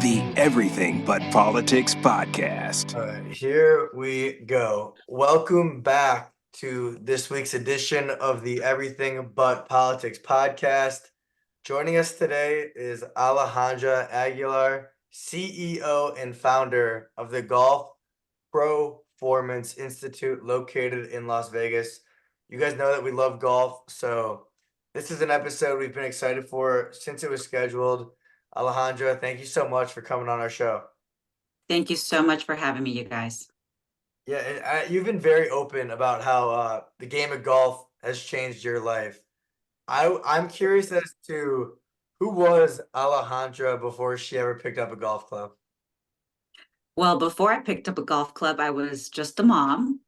the Everything But Politics podcast. All right, here we go. Welcome back to this week's edition of the Everything But Politics podcast. Joining us today is Alejandra Aguilar, CEO and founder of the Golf Proformance Institute located in Las Vegas. You guys know that we love golf, so this is an episode we've been excited for since it was scheduled. Alejandra, thank you so much for coming on our show. Thank you so much for having me, you guys. Yeah, and you've been very open about how the game of golf has changed your life. I'm curious as to who was Alejandra before she ever picked up a golf club? Well, before I picked up a golf club, I was just a mom,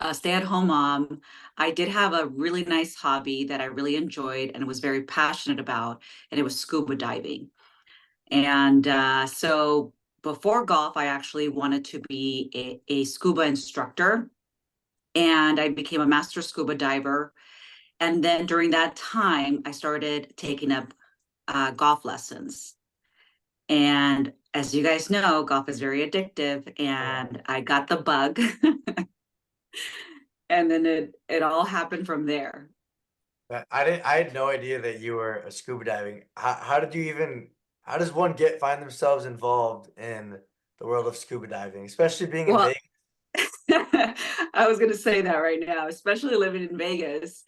a stay-at-home mom. I did have a really nice hobby that I really enjoyed and was very passionate about, and it was scuba diving. And so before golf, I actually wanted to be a scuba instructor, and I became a master scuba diver. And then during that time, I started taking up golf lessons. And as you guys know, golf is very addictive, and I got the bug. And then it all happened from there. I had no idea that you were a scuba diving. How does one find themselves involved in the world of scuba diving, especially being in Vegas? I was going to say that right now, especially living in Vegas.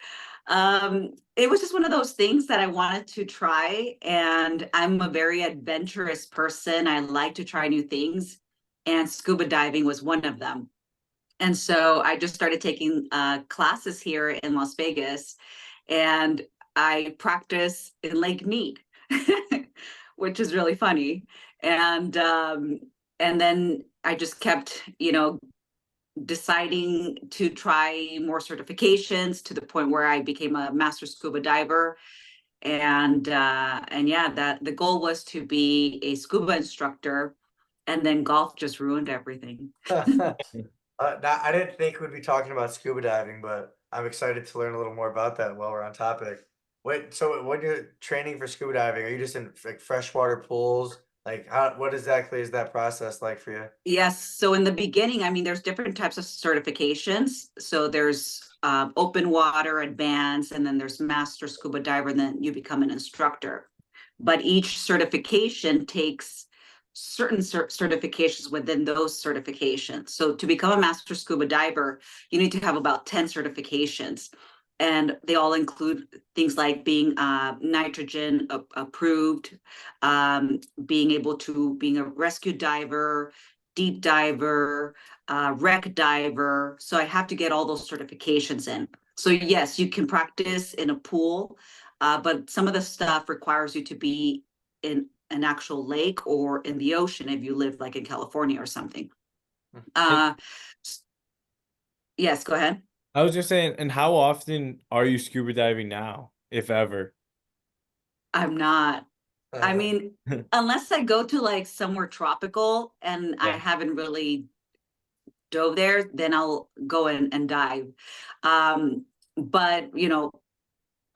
It was just one of those things that I wanted to try, and I'm a very adventurous person. I like to try new things, and scuba diving was one of them. And so I just started taking classes here in Las Vegas, and I practice in Lake Mead, which is really funny. And then I just kept, deciding to try more certifications to the point where I became a master scuba diver. And yeah, that the goal was to be a scuba instructor, and then golf just ruined everything. I didn't think we'd be talking about scuba diving, but I'm excited to learn a little more about that while we're on topic. Wait, so when you're training for scuba diving, are you just in like freshwater pools? Like, what exactly is that process like for you? Yes. So in the beginning, I mean, there's different types of certifications. So there's open water, advanced, and then there's master scuba diver, and then you become an instructor. But each certification takes certain certifications within those certifications. So to become a master scuba diver, you need to have about 10 certifications. And they all include things like being nitrogen approved, being a rescue diver, deep diver, wreck diver. So I have to get all those certifications in. So yes, you can practice in a pool, but some of the stuff requires you to be in an actual lake or in the ocean if you live like in California or something. Yes, go ahead. I was just saying, and how often are you scuba diving now, if ever? I'm not. I mean, unless I go to like somewhere tropical and I haven't really dove there, then I'll go and dive. But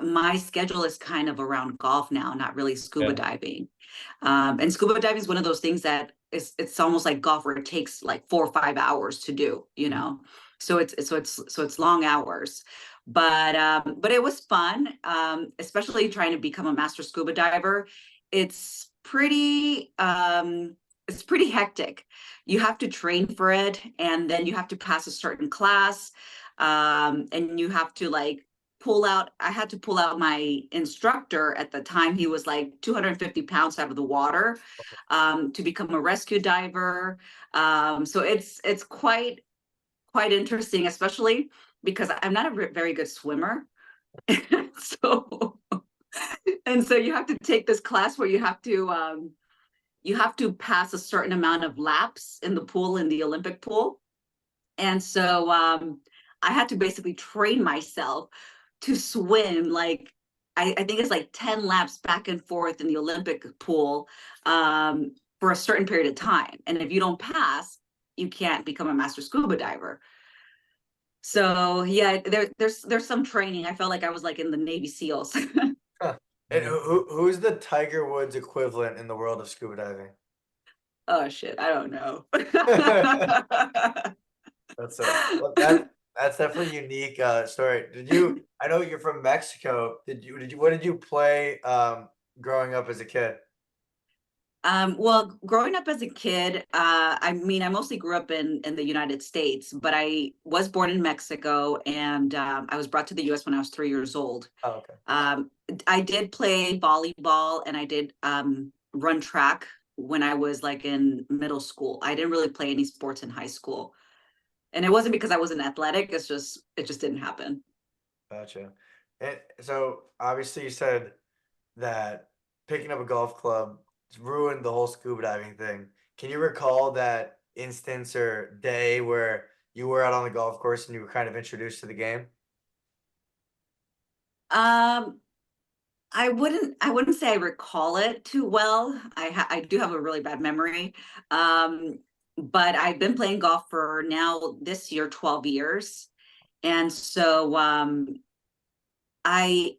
my schedule is kind of around golf now, not really scuba diving. And scuba diving is one of those things that it's almost like golf, where it takes like 4 or 5 hours to do, so it's long hours. But it was fun, especially trying to become a master scuba diver. It's pretty hectic. You have to train for it, and then you have to pass a certain class, and you have to I had to pull out my instructor. At the time, he was like 250 pounds out of the water, to become a rescue diver. So it's quite interesting, especially because I'm not a very good swimmer. So you have to take this class where you have to pass a certain amount of laps in the pool, in the Olympic pool. And so I had to basically train myself to swim like I think it's like 10 laps back and forth in the Olympic pool for a certain period of time. And if you don't pass, you can't become a master scuba diver. So yeah, there's some training. I felt like I was like in the Navy SEALs. And who's the Tiger Woods equivalent in the world of scuba diving? Oh shit, I don't know. That's definitely a unique story. I know you're from Mexico. What did you play growing up as a kid? Well, growing up as a kid, I mean, I mostly grew up in the United States, but I was born in Mexico, and I was brought to the US when I was 3 years old. Oh, okay. I did play volleyball and I did run track when I was like in middle school. I didn't really play any sports in high school. And it wasn't because I wasn't athletic, it just didn't happen. Gotcha. And so obviously you said that picking up a golf club ruined the whole scuba diving thing. Can you recall that instance or day where you were out on the golf course and you were kind of introduced to the game? Um, I wouldn't say I recall it too well. I do have a really bad memory. Um, but I've been playing golf for now this year 12 years. And so I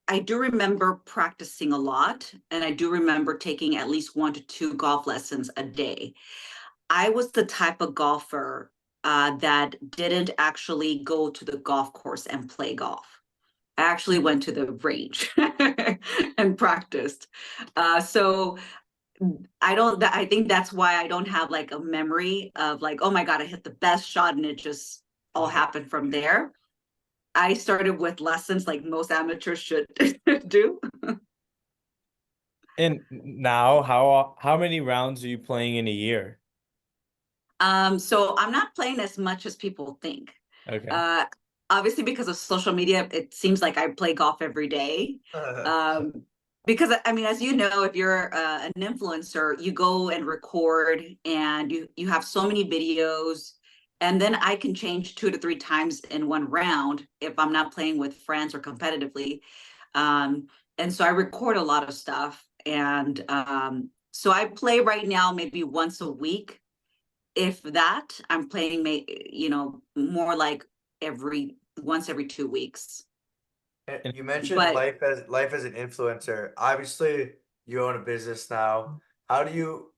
I do remember practicing a lot, and I do remember taking at least 1 to 2 golf lessons a day. I was the type of golfer that didn't actually go to the golf course and play golf. I actually went to the range and practiced. So I think that's why I don't have like a memory of like, oh my God, I hit the best shot and it just all happened from there. I started with lessons like most amateurs should do. And now, how many rounds are you playing in a year? So I'm not playing as much as people think. Okay. Obviously, because of social media, it seems like I play golf every day. Because I mean, as you know, if you're an influencer, you go and record, and you have so many videos, and then I can change 2 to 3 times in one round if I'm not playing with friends or competitively. And so I record a lot of stuff, and so I play right now maybe once a week, if that. I'm playing more like once every 2 weeks. And you mentioned But life as an influencer. Obviously, you own a business now. How do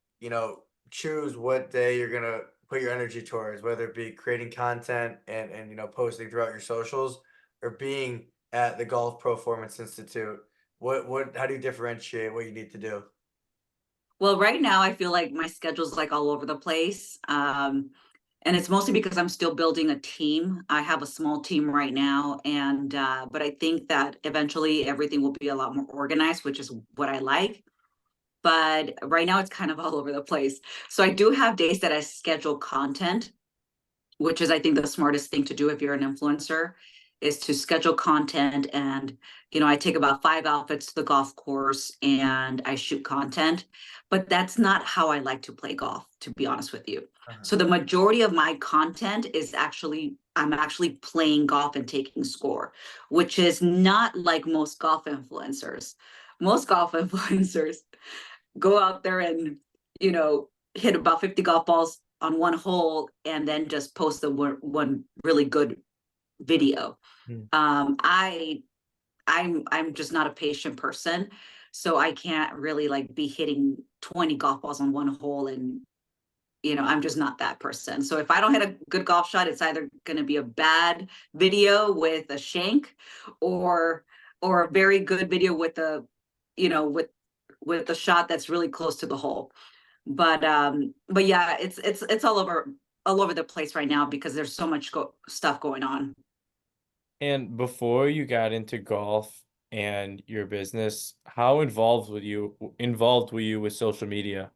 choose what day you're gonna put your energy towards, whether it be creating content and posting throughout your socials or being at the Golf Proformance Institute? How do you differentiate what you need to do? well, right now I feel like my schedule's like all over the place. And it's mostly because I'm still building a team. I have a small team right now, and but I think that eventually everything will be a lot more organized, which is what I like. But right now it's kind of all over the place. So I do have days that I schedule content, which is I think the smartest thing to do if you're an influencer, is to schedule content. And I take about 5 outfits to the golf course and I shoot content, but that's not how I like to play golf, to be honest with you. So the majority of my content is I'm actually playing golf and taking score, which is not like most golf influencers. Most golf influencers go out there and hit about 50 golf balls on one hole and then just post the one really good video. Hmm. I'm just not a patient person, so I can't really like be hitting 20 golf balls on one hole, and I'm just not that person. So if I don't hit a good golf shot, it's either going to be a bad video with a shank, or a very good video with a with a shot that's really close to the hole. But yeah, it's all over the place right now because there's so much stuff going on. And before you got into golf and your business, how involved were you with social media?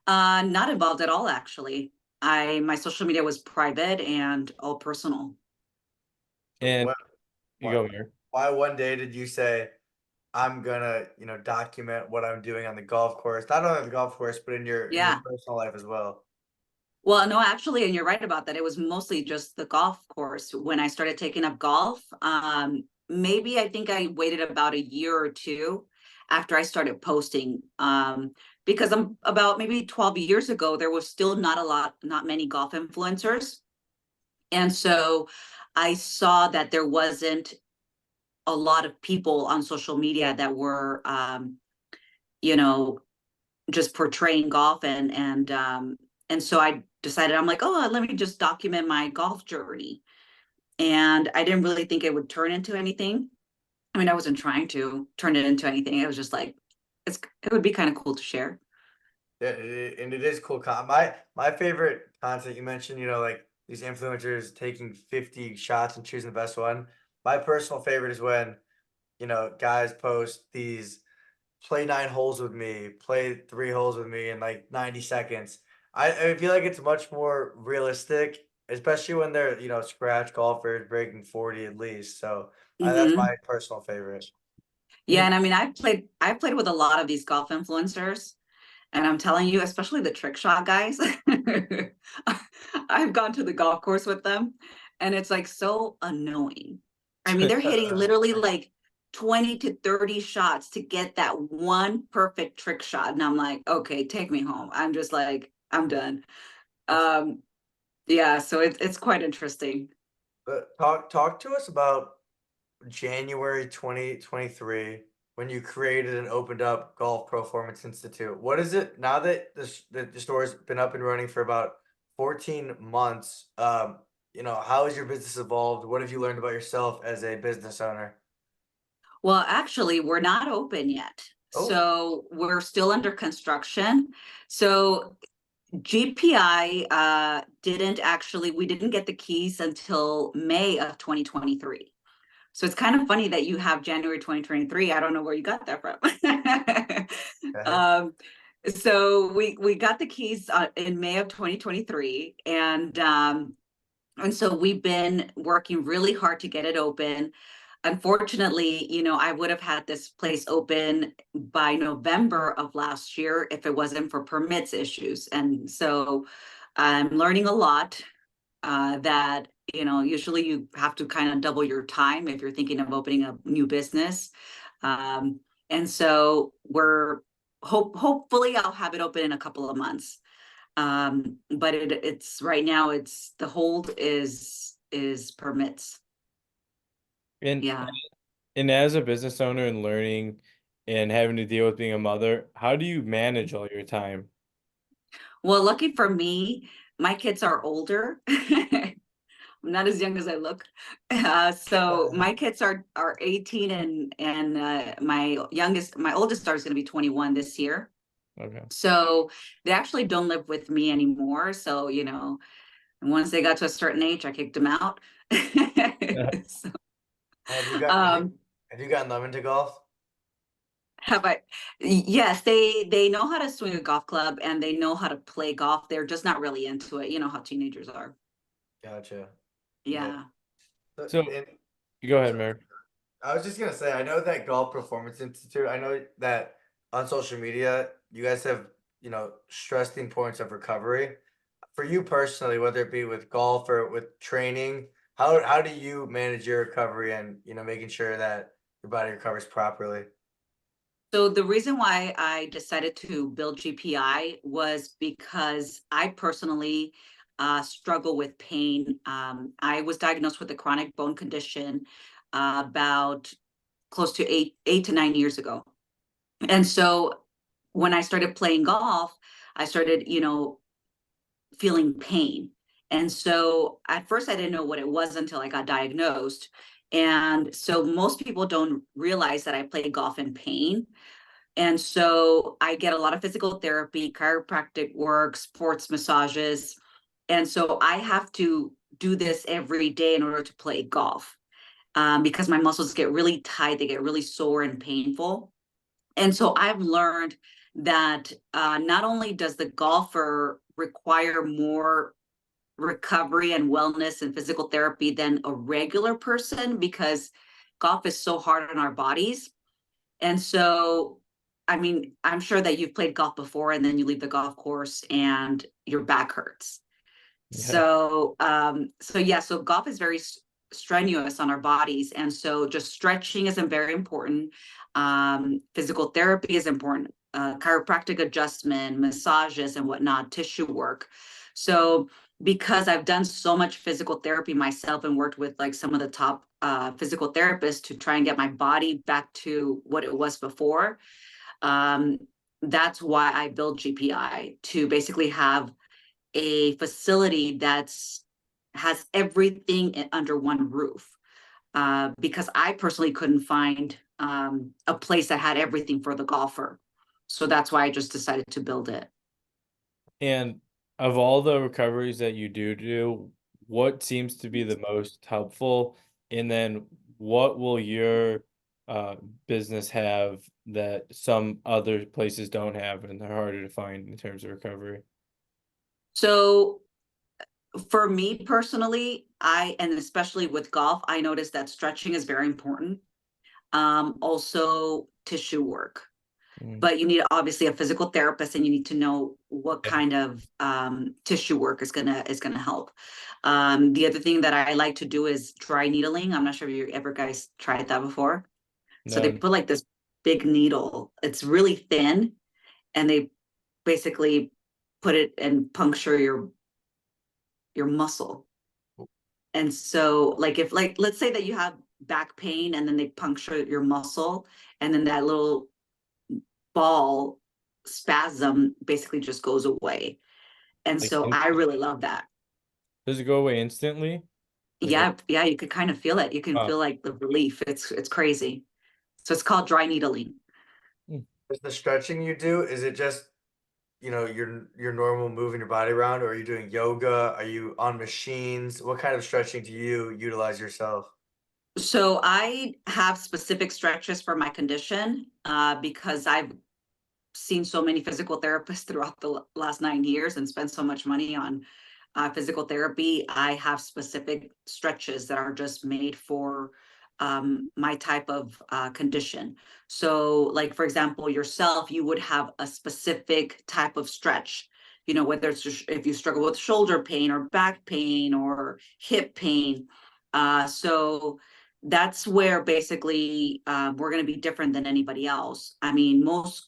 Not involved at all, actually. My social media was private and all personal. And What, you why, go here. why one day did you say, I'm gonna, document what I'm doing on the golf course, not only on the golf course, but in your Yeah. personal life as well? Well, no, actually, and you're right about that. It was mostly just the golf course. When I started taking up golf, maybe I think I waited about a year or two after I started posting. Because I'm about maybe 12 years ago, there was still not many golf influencers. And so I saw that there wasn't a lot of people on social media that were, you know, just portraying golf, and so I decided, I'm like, oh, let me just document my golf journey. And I didn't really think it would turn into anything. I mean, I wasn't trying to turn it into anything. It was just like, it would be kind of cool to share. Yeah, and it is cool. My favorite content you mentioned, like these influencers taking 50 shots and choosing the best one. My personal favorite is when, guys post these play 9 holes with me, play 3 holes with me in like 90 seconds. I feel like it's much more realistic, especially when they're, scratch golfers breaking 40 at least. So that's Hmm. my personal favorite. Yeah, and I mean, I've played with a lot of these golf influencers, and I'm telling you, especially the trick shot guys, I've gone to the golf course with them, and it's like so annoying. I mean, they're hitting literally like 20 to 30 shots to get that one perfect trick shot. And I'm like, okay, take me home. I'm just like, I'm done. Um, yeah, so it's quite interesting. But talk to us about January 2023 when you created and opened up Golf Proformance Institute. What is it now that the store's been up and running for about 14 months? How has your business evolved? What have you learned about yourself as a business owner? Well, actually, we're not open yet. Oh, So we're still under construction. So GPI we didn't get the keys until May of 2023. So it's kind of funny that you have January 2023. I don't know where you got that from. okay. um, so we got the keys in May of 2023, and so we've been working really hard to get it open. Unfortunately, I would have had this place open by November of last year if it wasn't for permits issues. And so I'm learning a lot, that, usually you have to kind of double your time if you're thinking of opening a new business. Um, and so hopefully I'll have it open in a couple of months. But it's right now, it's the hold is permits. And Yeah. and as a business owner and learning and having to deal with being a mother, how do you manage all your time? Well, lucky for me, my kids are older. I'm not as young as I look. So my kids are 18, and my oldest daughter is going to be 21 this year. Okay. So they actually don't live with me anymore. So, and once they got to a certain age, I kicked them out. So, Have you got have you um, have you gotten them into golf? have I? Yes, they know how to swing a golf club and they know how to play golf. They're just not really into it. You know how teenagers are. Gotcha. Yeah. Yeah. So, So and you go ahead, so Mary. I was just gonna say, I know that Golf Performance Institute. I know that on social media, you guys have, stressed the importance of recovery. For you personally, whether it be with golf or with training, how do you manage your recovery and making sure that your body recovers properly? So the reason why I decided to build GPI was because I personally struggle with pain. I was diagnosed with a chronic bone condition about close to 8 to 9 years ago. And so when I started playing golf, I started, feeling pain. And so at first I didn't know what it was until I got diagnosed. And so most people don't realize that I play golf in pain. And so I get a lot of physical therapy, chiropractic work, sports massages. And so I have to do this every day in order to play golf, because my muscles get really tight, they get really sore and painful. And so I've learned that not only does the golfer require more recovery and wellness and physical therapy than a regular person, because golf is so hard on our bodies. And so, I mean, I'm sure that you've played golf before and then you leave the golf course and your back hurts. Yeah. So yeah, so golf is very strenuous on our bodies. And so just stretching is very important. Physical therapy is important, chiropractic adjustment, massages and whatnot, tissue work. So because I've done so much physical therapy myself and worked with like some of the top physical therapists to try and get my body back to what it was before, um, that's why I built GPI, to basically have a facility has everything under one roof. Because I personally couldn't find a place that had everything for the golfer. So that's why I just decided to build it. And of all the recoveries that you do, what seems to be the most helpful? And then what will your business have that some other places don't have and they're harder to find in terms of recovery? So for me personally, and especially with golf, I noticed that stretching is very important. Also tissue work. But you need obviously a physical therapist, and you need to know what kind of tissue work is gonna help. The other thing that I like to do is dry needling. I'm not sure if you ever guys tried that before. So they None. put like this big needle. It's really thin, and they basically put it and puncture your muscle. And so, like, if like let's say that you have back pain, and then they puncture your muscle, and then that little ball spasm basically just goes away. And Like, so I really love that. does it go away instantly? Like, Yeah, you could kind of feel it. You can feel like the relief. It's crazy. So it's called dry needling. Is the stretching you do, is it just, your normal moving your body around, or are you doing yoga? Are you on machines? What kind of stretching do you utilize yourself? So I have specific stretches for my condition, because I've seen so many physical therapists throughout the last 9 years and spent so much money on physical therapy. I have specific stretches that are just made for my type of condition. So, like, for example, yourself, you would have a specific type of stretch, whether it's just if you struggle with shoulder pain or back pain or hip pain. So that's where basically we're going to be different than anybody else. I mean, most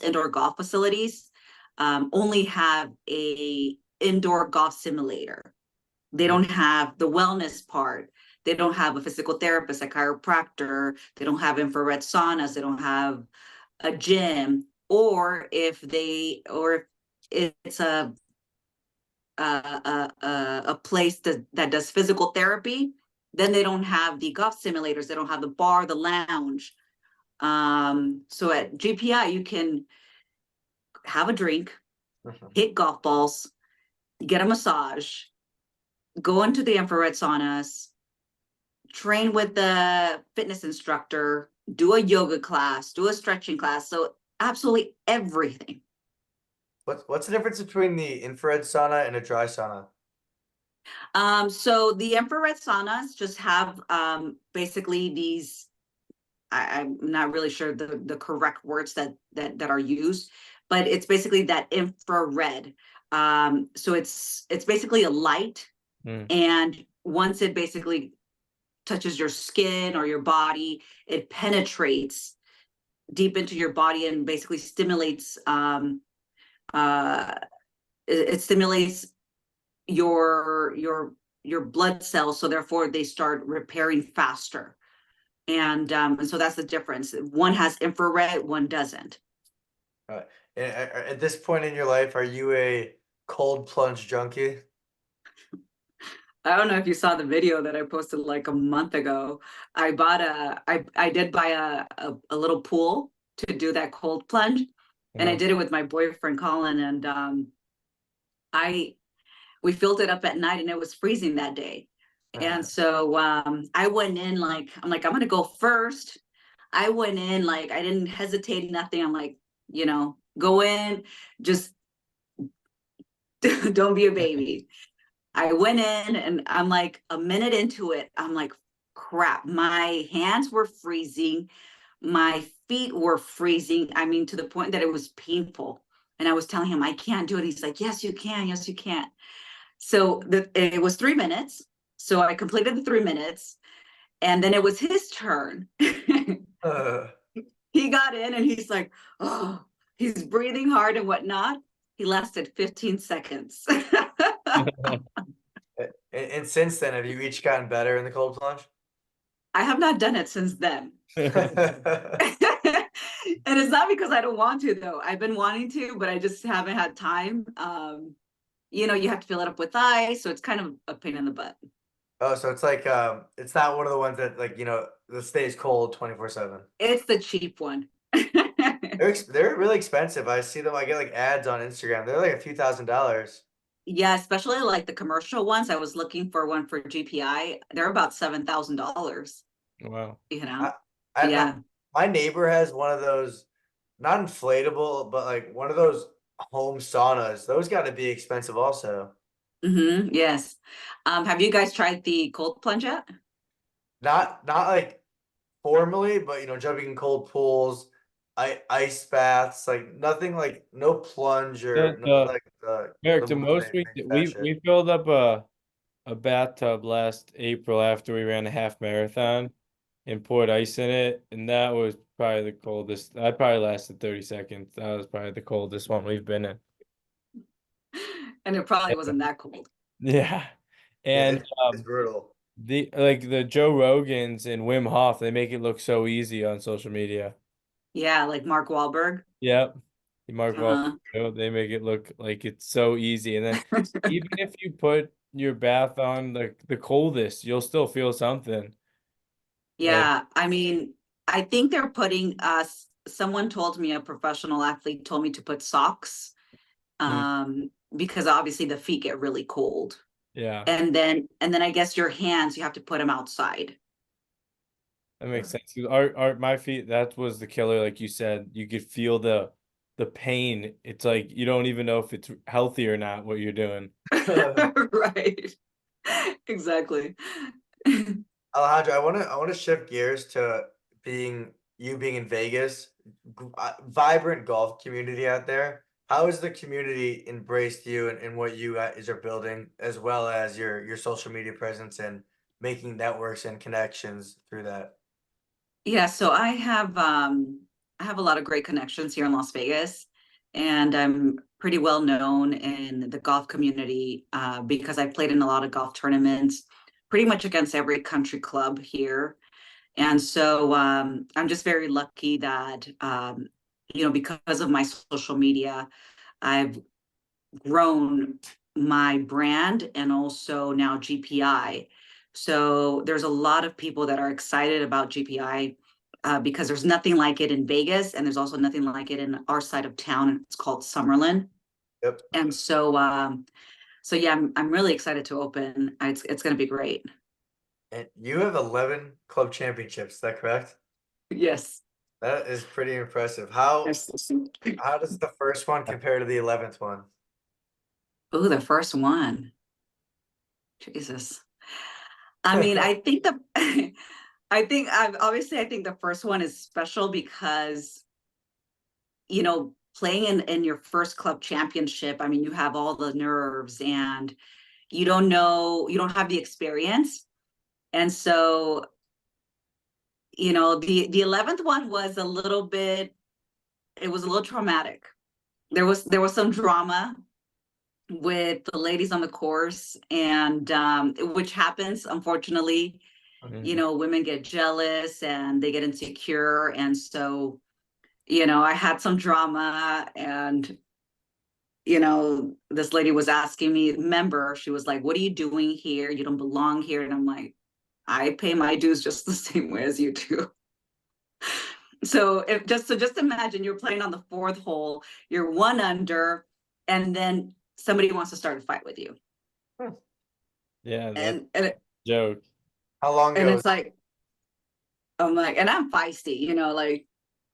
indoor golf facilities only have a indoor golf simulator. They don't have the wellness part. They don't have a physical therapist, a chiropractor. They don't have infrared saunas. They don't have a gym. Or if it's a place that does physical therapy, then they don't have the golf simulators. They don't have the bar, the lounge. So at GPI, you can have a drink, hit golf balls, get a massage, go into the infrared saunas, train with the fitness instructor, do a yoga class, do a stretching class. So absolutely everything. What's the difference between the infrared sauna and a dry sauna? So the infrared saunas just have basically these. I'm not really sure the correct words that are used, but it's basically that infrared. So it's basically a light, and once it basically touches your skin or your body, it penetrates deep into your body and basically stimulates. It stimulates your blood cells, so therefore they start repairing faster. And so that's the difference. One has infrared, one doesn't. And at this point in your life, are you a cold plunge junkie? I don't know if you saw the video that I posted like a month ago. I did buy a little pool to do that cold plunge, and I did it with my boyfriend Colin, and we filled it up at night, and it was freezing that day. And so I went in like, I'm gonna go first. I went in like, I didn't hesitate, nothing. I'm like, go in, just don't be a baby. I went in, and I'm like a minute into it, I'm like, crap, my hands were freezing, my feet were freezing. I mean, to the point that it was painful. And I was telling him, I can't do it. He's like, yes, you can. Yes, you can. So it was 3 minutes. So I completed the 3 minutes, and then it was his turn. He got in, and he's like, oh, he's breathing hard and whatnot. He lasted 15 seconds. And since then, have you each gotten better in the cold plunge? I have not done it since then. And it's not because I don't want to, though. I've been wanting to, but I just haven't had time. You know, you have to fill it up with ice, so it's kind of a pain in the butt. Oh, so it's like it's not one of the ones that like that stays cold 24/7. It's the cheap one. They're really expensive. I see them. I get like ads on Instagram. They're like a few $1,000s. Yeah, especially like the commercial ones. I was looking for one for GPI. They're about $7,000, Wow. you know? I, I my, Yeah. my neighbor has one of those, not inflatable, but like one of those home saunas. Those got to be expensive also. Yes. Have you guys tried the cold plunge yet? Not like formally, but jumping in cold pools, ice baths, like nothing like no plunge or no The like Eric, the the move most that we makes that we shit. we filled up a bathtub last April after we ran a half marathon and poured ice in it, and that was probably the coldest. That probably lasted 30 seconds. That was probably the coldest one we've been in. And it probably wasn't that cold. Yeah. Yeah, And it's brutal. the Joe Rogans and Wim Hof, they make it look so easy on social media. Yeah, like Mark Wahlberg. Yep. Mark Wahlberg, Uh-huh. they make it look like it's so easy. And then even if you put your bath on the coldest, you'll still feel something. Like, Yeah, I mean, I think they're putting us, someone told me, a professional athlete told me to put socks, mm, because obviously the feet get really cold. yeah, And then I guess your hands, you have to put them outside. that makes sense. 'Cause our my feet, that was the killer, like you said. You could feel the pain. It's like you don't even know if it's healthy or not what you're doing. Right. Exactly. Alejandro, I wanna shift gears to being in Vegas, vibrant golf community out there. How has the community embraced you and what you guys are building, as well as your social media presence and making networks and connections through that? Yeah, so I have a lot of great connections here in Las Vegas, and I'm pretty well known in the golf community, because I played in a lot of golf tournaments, pretty much against every country club here. And so I'm just very lucky that because of my social media, I've grown my brand and also now GPI. So there's a lot of people that are excited about GPI, because there's nothing like it in Vegas, and there's also nothing like it in our side of town. It's called Summerlin. Yep. And so yeah, I'm really excited to open. It's going to be great. And you have 11 club championships, is that correct? Yes. That is pretty impressive. How does the first one compare to the 11th one? Oh, the first one. Jesus. I mean, I think I think the first one is special because, playing in your first club championship, I mean, you have all the nerves and you don't have the experience. And so, the 11th one was it was a little traumatic. There was some drama with the ladies on the course, and which happens, unfortunately. Mhm. Women get jealous and they get insecure, and so I had some drama, and this lady was asking me, member, she was like, what are you doing here? You don't belong here. And I'm like, I pay my dues just the same way as you do. So just imagine you're playing on the fourth hole, you're one under, and then somebody wants to start a fight with you. Yeah, that's And a joke. How long ago? it's like, I'm like, and I'm feisty, like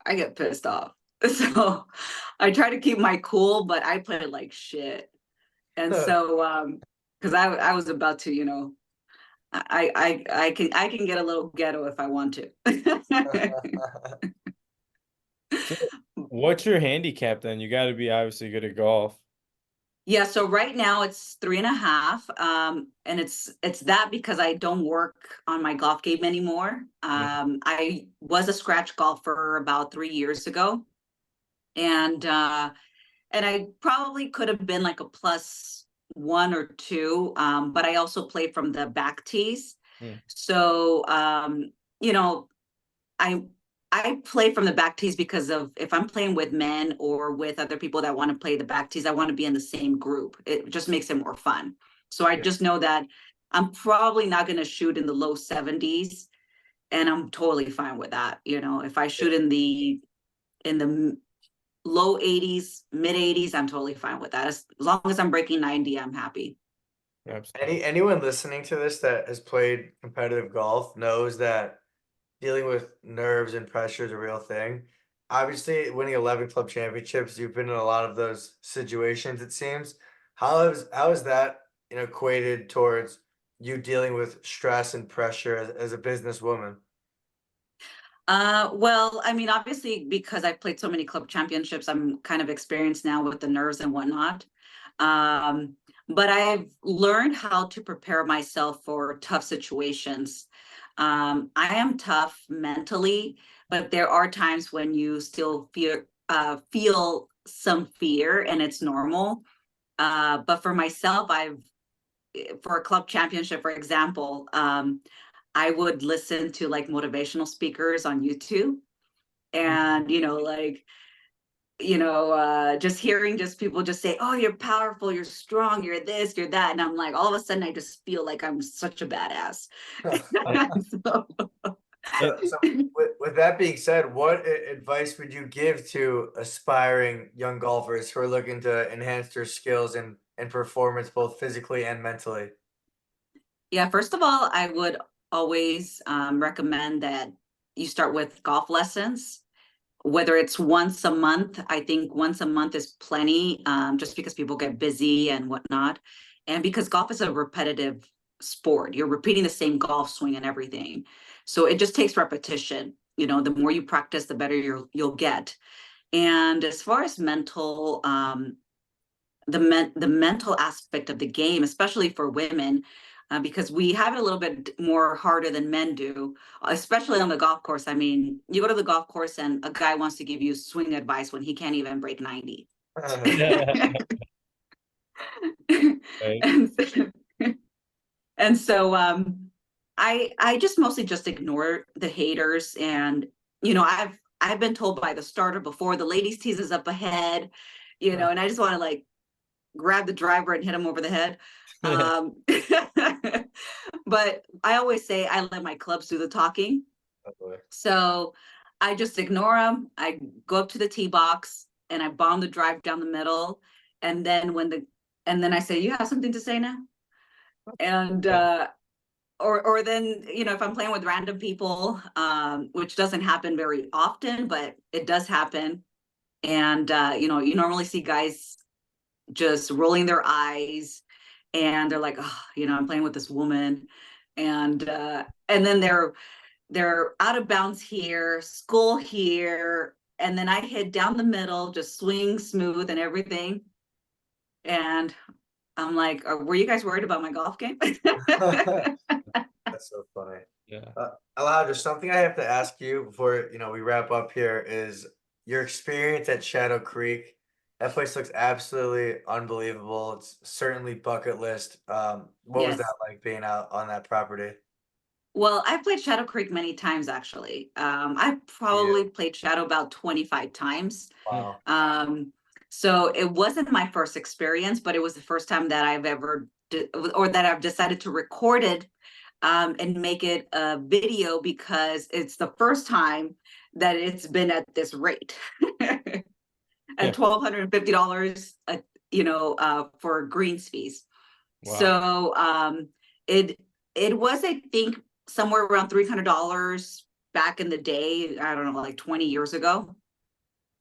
I get pissed off. So I try to keep my cool, but I play like shit. And so because I was about to, I can get a little ghetto if I want to. So, what's your handicap then? You got to be obviously good at golf. Yeah, so right now it's 3.5. And it's that because I don't work on my golf game anymore. I was a scratch golfer about 3 years ago. And I probably could have been like a +1 or 2, but I also play from the back tees. Mm. So, you know, I I play from the back tees because of if I'm playing with men or with other people that want to play the back tees, I want to be in the same group. It just makes it more fun. So I just know that I'm probably not going to shoot in the low 70s, and I'm totally fine with that. You know, if I shoot in the low 80s, mid 80s, I'm totally fine with that. As long as I'm breaking 90, I'm happy. Absolutely. Anyone listening to this that has played competitive golf knows that dealing with nerves and pressure is a real thing. Obviously, winning 11 club championships, you've been in a lot of those situations, it seems. How is that, equated towards you dealing with stress and pressure as a businesswoman? Well, I mean, obviously, because I've played so many club championships, I'm kind of experienced now with the nerves and whatnot. Um, but I've learned how to prepare myself for tough situations. I am tough mentally, but there are times when you still feel some fear, and it's normal. But for myself, for a club championship, for example, I would listen to like motivational speakers on YouTube, and just hearing just people just say, oh, you're powerful, you're strong, you're this, you're that, and I'm like, all of a sudden I just feel like I'm such a badass. So, So with that being said, what advice would you give to aspiring young golfers who are looking to enhance their skills and performance both physically and mentally? yeah, first of all, I would always recommend that you start with golf lessons, whether it's once a month. I think once a month is plenty, just because people get busy and whatnot. And because golf is a repetitive sport, you're repeating the same golf swing and everything. So it just takes repetition. You know, the more you practice, the better you'll get. And as far as the mental aspect of the game, especially for women, because we have it a little bit more harder than men do, especially on the golf course. I mean, you go to the golf course and a guy wants to give you swing advice when he can't even break 90. Right. And so I just mostly just ignore the haters. And I've been told by the starter before the ladies tees is up ahead, and I just want to like grab the driver and hit him over the head. Um, but I always say I let my clubs do the talking. So I just ignore them. I go up to the tee box and I bomb the drive down the middle. And then I say, you have something to say now? And or then, if I'm playing with random people, which doesn't happen very often, but it does happen. And you normally see guys just rolling their eyes, and they're like, oh, I'm playing with this woman, and then they're out of bounds here, school here, and then I hit down the middle, just swing smooth and everything. And I'm like, were you guys worried about my golf game? That's so funny. Yeah. Alejandra, something I have to ask you before we wrap up here is your experience at Shadow Creek. That place looks absolutely unbelievable. It's certainly bucket list. What was Yes. that like being out on that property? Well, I've played Shadow Creek many times, actually. I've probably played Shadow about 25 times. Wow. So it wasn't my first experience, but it was the first time that I've ever or that I've decided to record it and make it a video, because it's the first time that it's been at this rate. At $1,250, for greens fees. Wow. So it was, I think, somewhere around $300 back in the day. I don't know, like 20 years ago.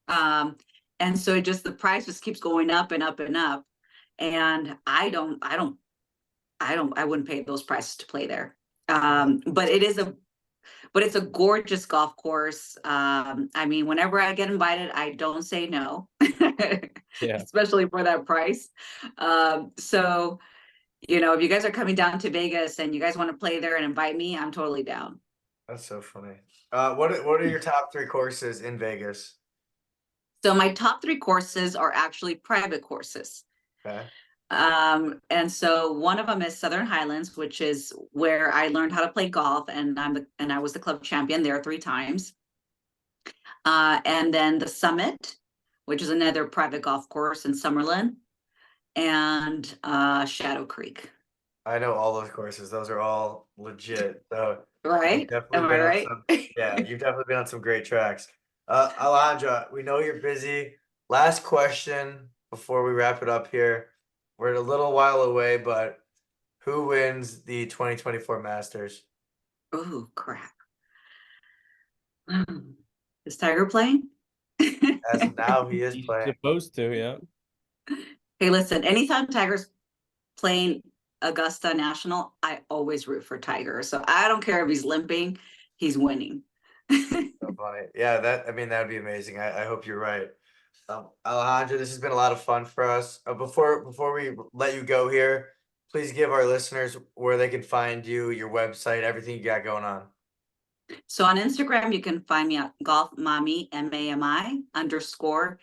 And so the price just keeps going up and up and up. And I wouldn't pay those prices to play there. But it's a gorgeous golf course. I mean, whenever I get invited, I don't say no, especially for that price. So, if you guys are coming down to Vegas and you guys want to play there and invite me, I'm totally down. That's so funny. What are your top 3 courses in Vegas? So my top 3 courses are actually private courses. Okay. And so one of them is Southern Highlands, which is where I learned how to play golf, and I was the club champion there 3 times. And then the Summit, which is another private golf course in Summerlin, and Shadow Creek. I know all those courses. Those are all legit. So Right? definitely Am I been on right? some, yeah, you've definitely been on some great tracks. Alejandra, we know you're busy. Last question before we wrap it up here. We're a little while away, but who wins the 2024 Masters? Oh, crap. Is Tiger playing? As of now, he is He's playing. supposed to, yeah. Hey, listen, anytime Tiger's playing Augusta National, I always root for Tiger. So I don't care if he's limping, he's winning. So funny. Yeah, that would be amazing. I hope you're right. Alejandra, this has been a lot of fun for us. Before we let you go here, please give our listeners where they can find you, your website, everything you got going on. So on Instagram, you can find me at Golf Mommy, MAMI _.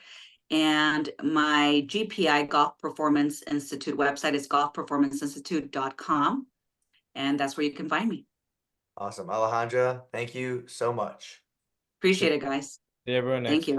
And my GPI Golf Performance Institute website is golfperformanceinstitute.com. And that's where you can find me. Awesome. Alejandra, thank you so much. Appreciate it, guys. See everyone next Thank you.